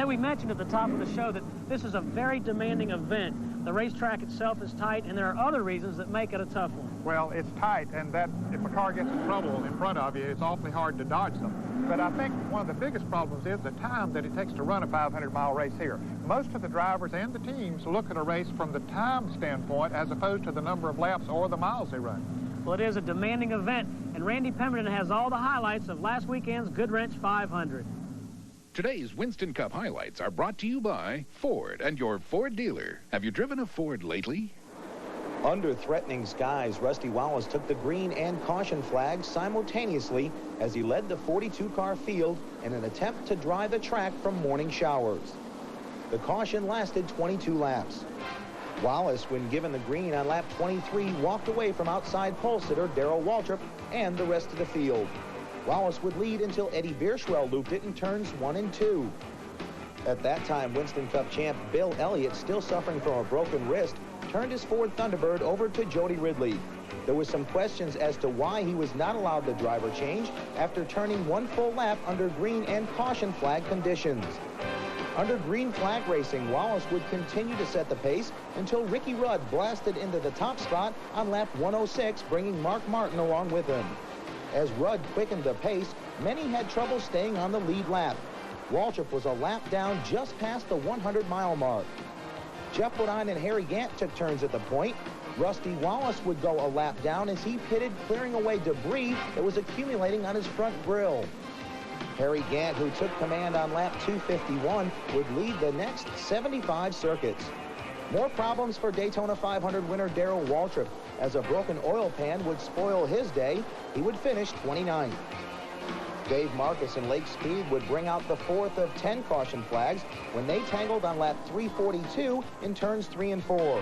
Ted, we mentioned at the top of the show that this is a very demanding event. The racetrack itself is tight, and there are other reasons that make it a tough one. Well, it's tight, and that if a car gets in trouble in front of you, it's awfully hard to dodge them. But I think one of the biggest problems is the time that it takes to run a 500-mile race here. Most of the drivers and the teams look at a race from the time standpoint as opposed to the number of laps or the miles they run. Well, it is a demanding event, and Randy Pemberton has all the highlights of last weekend's Goodwrench 500. Today's Winston Cup highlights are brought to you by Ford and your Ford dealer. Have you driven a Ford lately? Under threatening skies, Rusty Wallace took the green and caution flags simultaneously as he led the 42-car field in an attempt to dry the track from morning showers. The caution lasted 22 laps. Wallace, when given the green on lap 23, walked away from outside pole sitter Darrell Waltrip and the rest of the field. Wallace would lead until Eddie Bierschwell looped it in turns 1 and 2. At that time, Winston Cup champ Bill Elliott, still suffering from a broken wrist, turned his Ford Thunderbird over to Jody Ridley. There was some questions as to why he was not allowed the driver change after turning 1 full lap under green and caution flag conditions. Under green flag racing, Wallace would continue to set the pace until Ricky Rudd blasted into the top spot on lap 106, bringing Mark Martin along with him. As Rudd quickened the pace, many had trouble staying on the lead lap. Waltrip was a lap down just past the 100-mile mark. Jeff Bodine and Harry Gant took turns at the point. Rusty Wallace would go a lap down as he pitted, clearing away debris that was accumulating on his front grille. Harry Gant, who took command on lap 251, would lead the next 75 circuits. More problems for Daytona 500 winner Darrell Waltrip, as a broken oil pan would spoil his day. He would finish 29th. Dave Marcus and Lake Speed would bring out the 4th of 10 caution flags when they tangled on lap 342 in turns 3 and 4.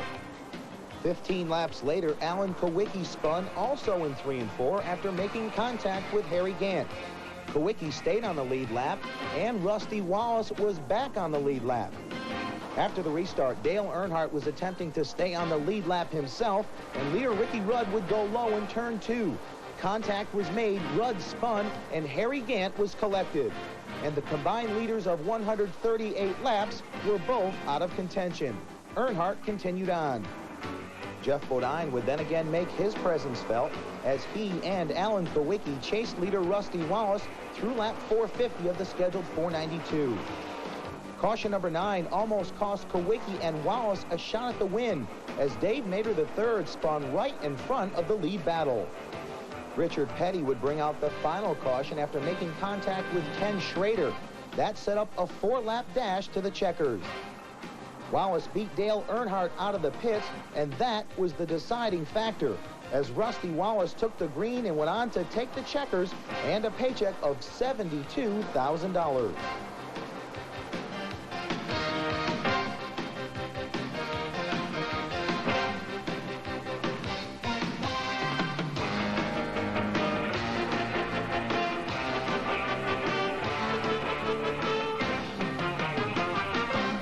15 laps later, Alan Kowicki spun also in 3 and 4 after making contact with Harry Gant. Kowicki stayed on the lead lap, and Rusty Wallace was back on the lead lap. After the restart, Dale Earnhardt was attempting to stay on the lead lap himself, and leader Ricky Rudd would go low in turn 2. Contact was made, Rudd spun, and Harry Gant was collected. And the combined leaders of 138 laps were both out of contention. Earnhardt continued on. Jeff Bodine would then again make his presence felt as he and Alan Kowicki chased leader Rusty Wallace through lap 450 of the scheduled 492. Caution number 9 almost cost Kowicki and Wallace a shot at the win as Dave Mater III spun right in front of the lead battle. Richard Petty would bring out the final caution after making contact with Ken Schrader. That set up a 4-lap dash to the checkers. Wallace beat Dale Earnhardt out of the pits, and that was the deciding factor, as Rusty Wallace took the green and went on to take the checkers and a paycheck of $72,000.